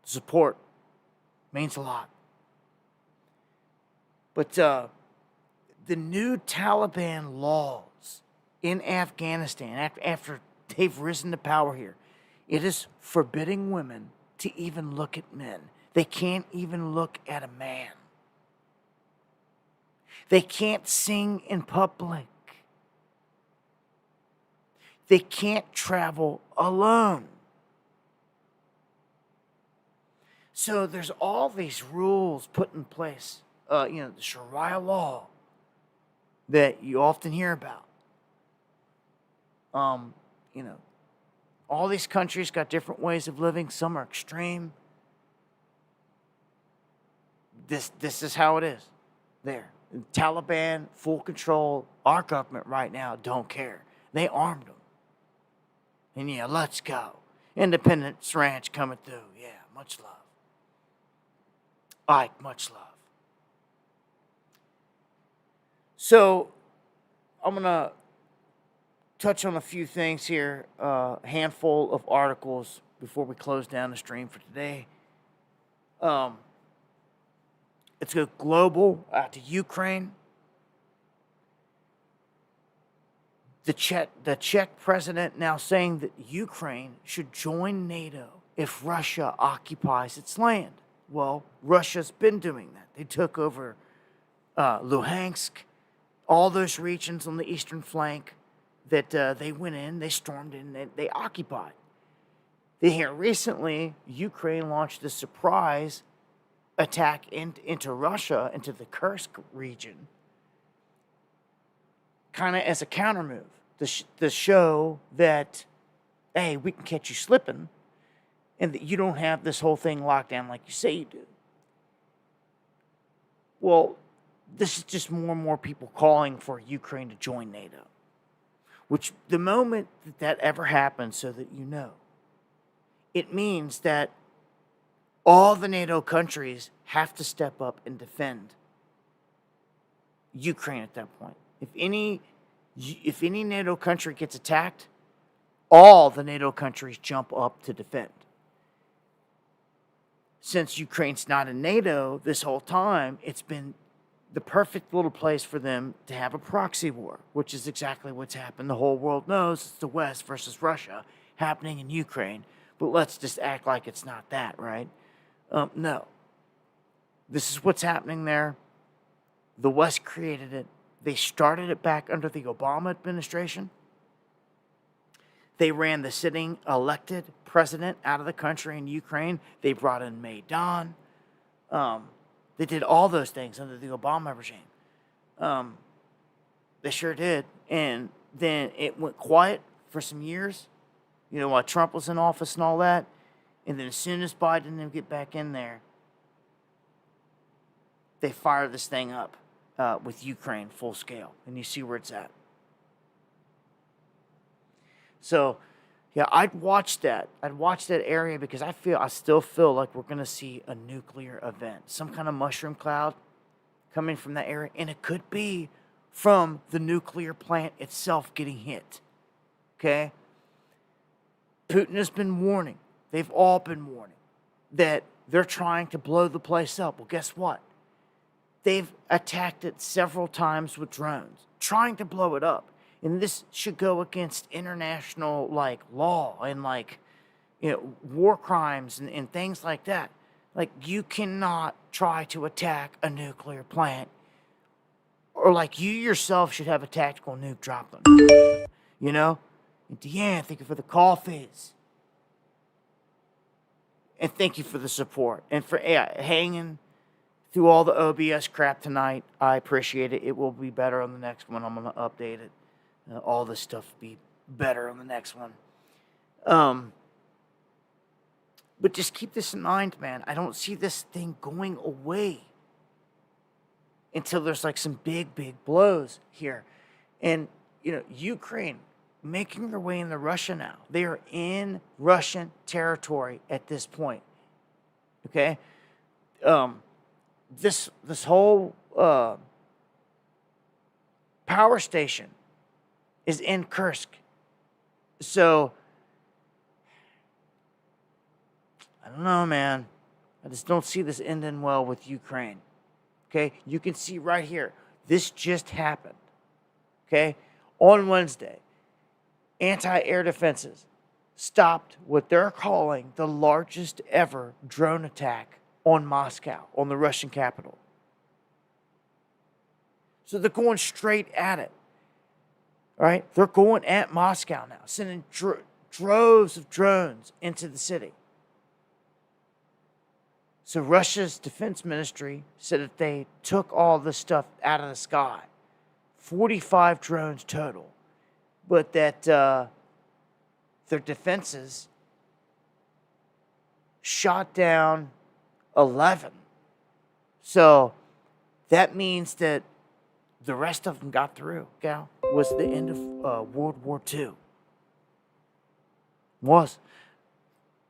the support means a lot. But the new Taliban laws in Afghanistan, after they've risen to power here, it is forbidding women to even look at men. They can't even look at a man. They can't sing in public. They can't travel alone. So there's all these rules put in place. The Sharia law that you often hear about. All these countries got different ways of living. Some are extreme. This is how it is there. Taliban, full control. Our government right now don't care. They armed them. And yeah, let's go. Independence Ranch coming through. Yeah, much love. Ike, much love. So, I'm going to touch on a few things here. A handful of articles before we close down the stream for today. Let's go global to Ukraine. The Czech president now saying that Ukraine should join NATO if Russia occupies its land. Well, Russia's been doing that. They took over Luhansk, all those regions on the eastern flank that they went in, they stormed in, they occupied. Here recently, Ukraine launched a surprise attack into Russia, into the Kursk region, kind of as a counter move to show that, hey, we can catch you slipping and that you don't have this whole thing locked down like you say you do. Well, this is just more and more people calling for Ukraine to join NATO, which the moment that ever happens, so that you know, it means that all the NATO countries have to step up and defend Ukraine at that point. If any NATO country gets attacked, all the NATO countries jump up to defend. Since Ukraine's not in NATO this whole time, it's been the perfect little place for them to have a proxy war, which is exactly what's happened. The whole world knows it's the West versus Russia happening in Ukraine, but let's just act like it's not that, right? No. This is what's happening there. The West created it. They started it back under the Obama administration. They ran the sitting elected president out of the country in Ukraine. They brought in Maidan. They did all those things under the Obama regime. They sure did. And then it went quiet for some years, while Trump was in office and all that. And then as soon as Biden and them get back in there, they fire this thing up with Ukraine full scale. And you see where it's at. So, yeah, I'd watch that. I'd watch that area because I still feel like we're going to see a nuclear event. Some kind of mushroom cloud coming from that area. And it could be from the nuclear plant itself getting hit. Okay? Putin has been warning. They've all been warning that they're trying to blow the place up. Well, guess what? They've attacked it several times with drones, trying to blow it up. And this should go against international law and war crimes and things like that. You cannot try to attack a nuclear plant, or you yourself should have a tactical nuke dropped on you. And Deanne, thank you for the coffees. And thank you for the support. And for hanging through all the OBS crap tonight. I appreciate it. It will be better on the next one. I'm going to update it. All this stuff will be better on the next one. But just keep this in mind, man. I don't see this thing going away until there's some big, big blows here. And, Ukraine making their way into Russia now. They are in Russian territory at this point. Okay? This whole power station is in Kursk. So, I don't know, man. I just don't see this ending well with Ukraine. Okay? You can see right here. This just happened. Okay? On Wednesday, anti-air defenses stopped what they're calling the largest ever drone attack on Moscow, on the Russian capital. So they're going straight at it. All right? They're going at Moscow now, sending droves of drones into the city. So Russia's defense ministry said that they took all this stuff out of the sky. 45 drones total. But that their defenses shot down 11. So that means that the rest of them got through, gal. Was the end of World War II. Was.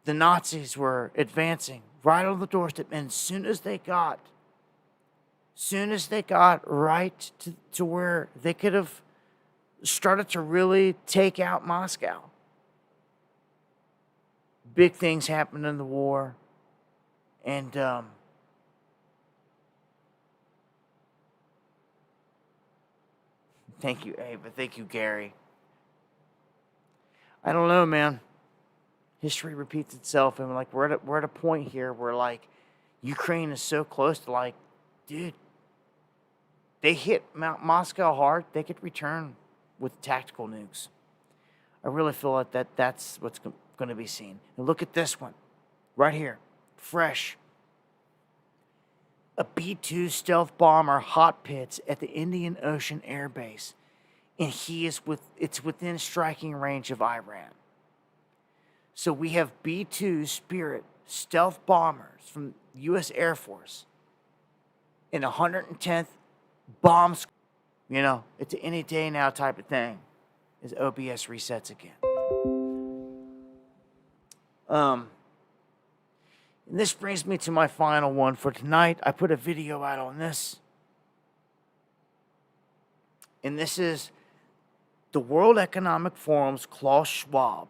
The Nazis were advancing right on the doorstep, and soon as they got right to where they could have started to really take out Moscow, big things happened in the war, and thank you, Ava. Thank you, Gary. I don't know, man. History repeats itself, and like we're at a point here where like Ukraine is so close to like, dude, they hit Moscow hard, they could return with tactical nukes. I really feel like that's what's going to be seen. And look at this one, right here, fresh. A B-2 stealth bomber hot pits at the Indian Ocean Air Base, and it's within striking range of Iran. So we have B-2 Spirit stealth bombers from U.S. Air Force in 110th bomb squad. You know, it's an any day now type of thing as OBS resets again. And this brings me to my final one for tonight. I put a video out on this. And this is the World Economic Forum's Klaus Schwab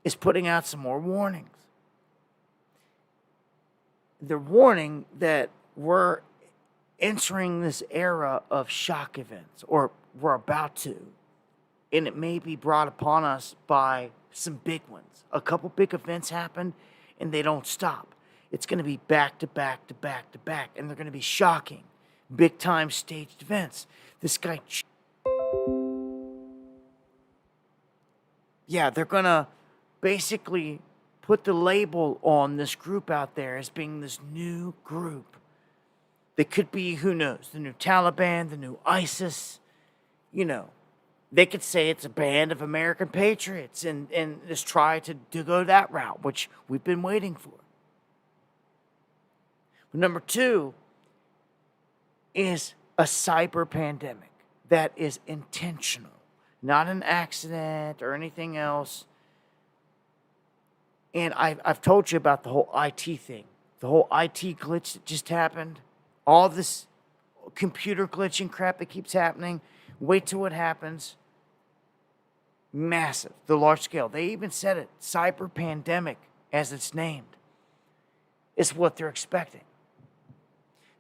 is putting out some more warnings. They're warning that we're entering this era of shock events, or we're about to, and it may be brought upon us by some big ones. A couple big events happened, and they don't stop. It's going to be back to back to back to back, and they're going to be shocking, big-time staged events. This guy, yeah, they're going to basically put the label on this group out there as being this new group. They could be, who knows, the new Taliban, the new ISIS. You know, they could say it's a band of American patriots and just try to go that route, which we've been waiting for. But number two is a cyber pandemic that is intentional, not an accident or anything else. And I've told you about the whole IT thing, the whole IT glitch that just happened, all this computer glitching crap that keeps happening. Wait till it happens. Massive, the large scale. They even said it, cyber pandemic, as it's named, is what they're expecting.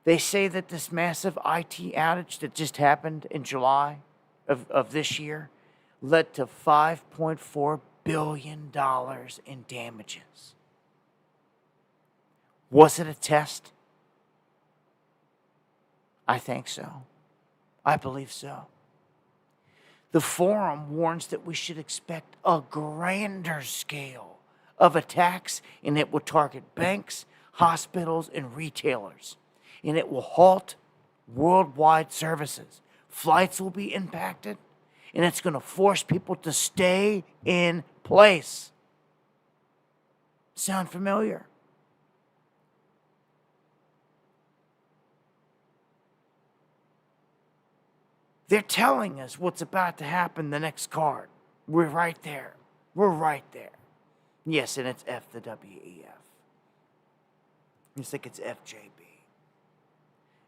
They say that this massive IT outage that just happened in July of this year led to $5.4 billion in damages. Was it a test? I think so. I believe so. The forum warns that we should expect a grander scale of attacks, and it will target banks, hospitals, and retailers. And it will halt worldwide services. Flights will be impacted, and it's going to force people to stay in place. Sound familiar? They're telling us what's about to happen the next card. We're right there. We're right there. Yes, and it's F the WEF. It's like it's FJB.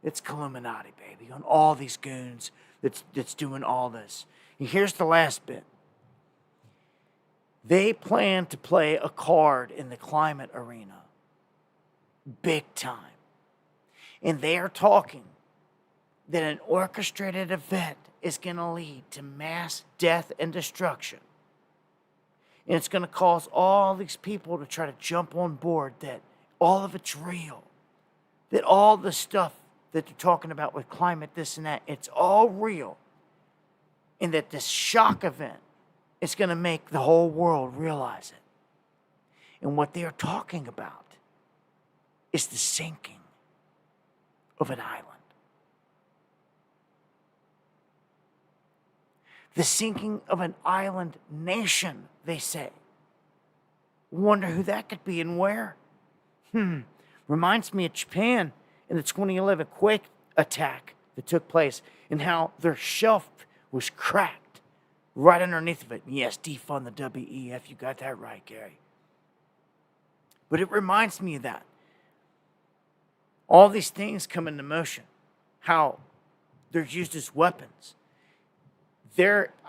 It's Illuminati, baby, on all these goons that's doing all this. And here's the last bit. They plan to play a card in the climate arena. Big time. And they are talking that an orchestrated event is going to lead to mass death and destruction. And it's going to cause all these people to try to jump on board that all of it's real. That all the stuff that they're talking about with climate, this and that, it's all real. And that this shock event is going to make the whole world realize it. And what they are talking about is the sinking of an island. The sinking of an island nation, they say. Wonder who that could be and where. Reminds me of Japan in the 2011 quake attack that took place and how their shelf was cracked right underneath of it. And yes, defund the WEF. You got that right, Gary. But it reminds me of that. All these things come into motion. How they're used as weapons.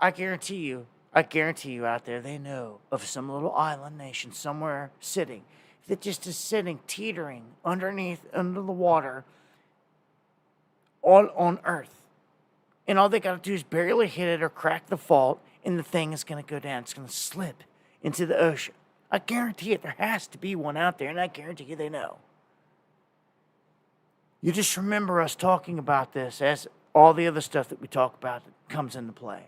I guarantee you out there, they know of some little island nation somewhere sitting, that just is sitting, teetering under the water on Earth. And all they got to do is barely hit it or crack the fault, and the thing is going to go down. It's going to slip into the ocean. I guarantee it. There has to be one out there, and I guarantee you they know. You just remember us talking about this as all the other stuff that we talk about comes into play.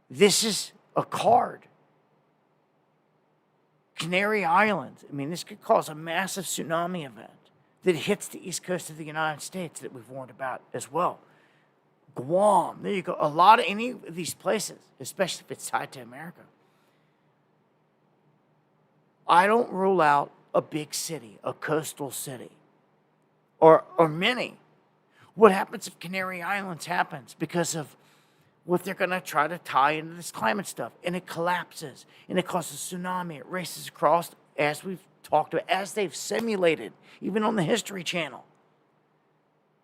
This is a card. Canary Islands. I mean, this could cause a massive tsunami event that hits the east coast of the United States that we've warned about as well. Guam. There you go. A lot of any of these places, especially if it's tied to America. I don't rule out a big city, a coastal city, or many. What happens if Canary Islands happens because of what they're going to try to tie into this climate stuff, and it collapses, and it causes a tsunami, it races across, as we've talked about, as they've simulated, even on the History Channel,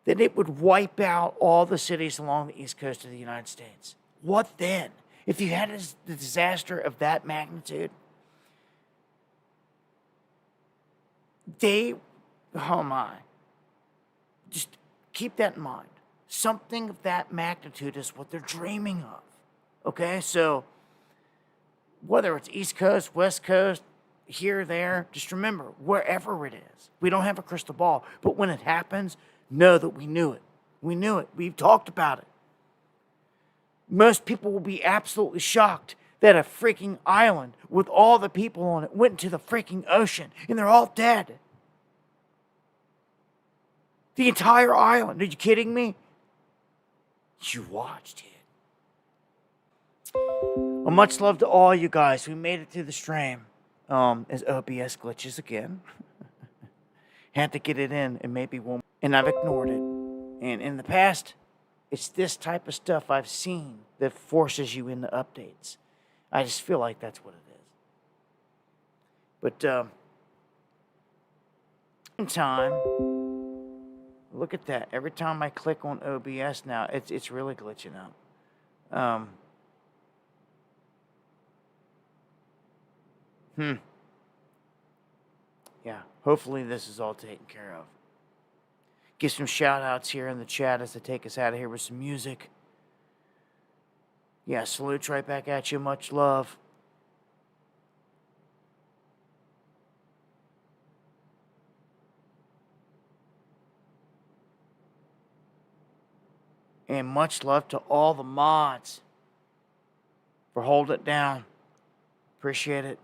that it would wipe out all the cities along the east coast of the United States. What then? If you had a disaster of that magnitude, oh my, just keep that in mind. Something of that magnitude is what they're dreaming of. Okay, so whether it's East Coast, West Coast, here, there, just remember, wherever it is, we don't have a crystal ball, but when it happens, know that we knew it. We knew it. We've talked about it. Most people will be absolutely shocked that a freaking island with all the people on it went into the freaking ocean, and they're all dead. The entire island. Are you kidding me? You watched it. Well, much love to all you guys. We made it to the stream. As OBS glitches again. Had to get it in, and maybe one. And I've ignored it. And in the past, it's this type of stuff I've seen that forces you into updates. I just feel like that's what it is. But in time, look at that. Every time I click on OBS now, it's really glitching out. Yeah, hopefully this is all taken care of. Give some shout outs here in the chat as they take us out of here with some music. Yeah, salutes right back at you. Much love. And much love to all the mods for holding it down. Appreciate it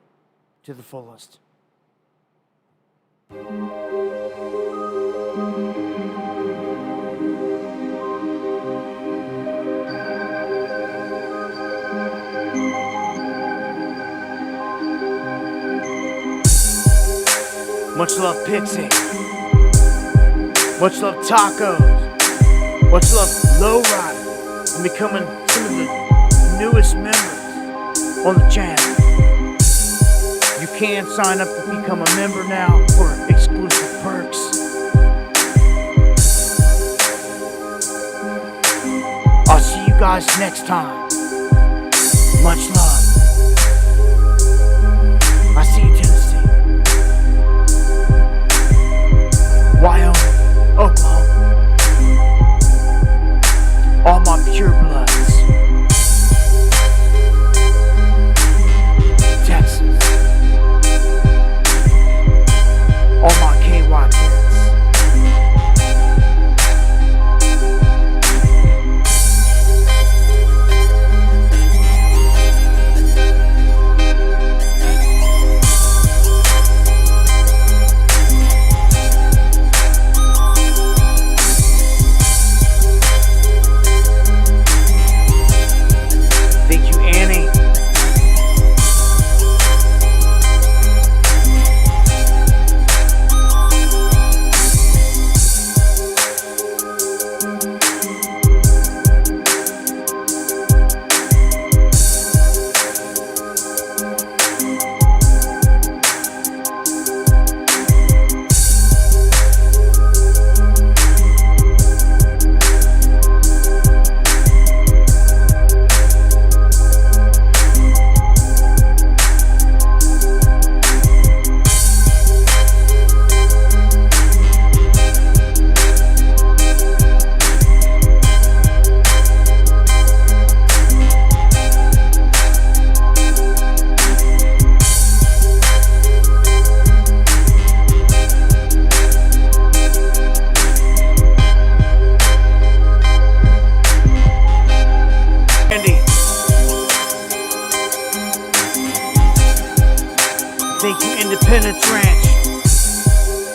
to the fullest. Much love, Pixie. Much love, Tacos. Much love, Lowrider, and becoming some of the newest members on the channel. You can sign up to become a member now for exclusive perks. I'll see you guys next time. Much love. I see you, Tennessee, Wyoming, Oklahoma. All my pure bloods. Texas. All my KY kids.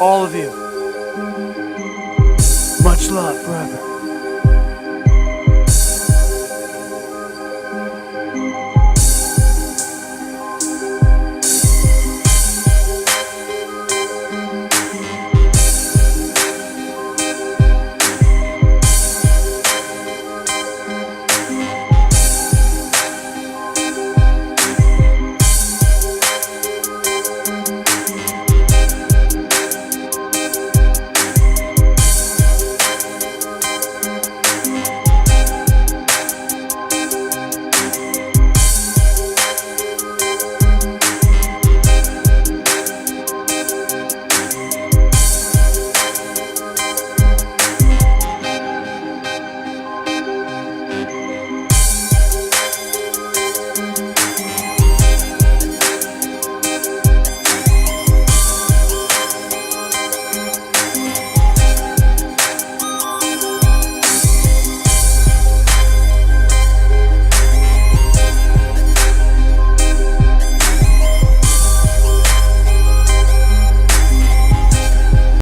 all of you. Much love forever.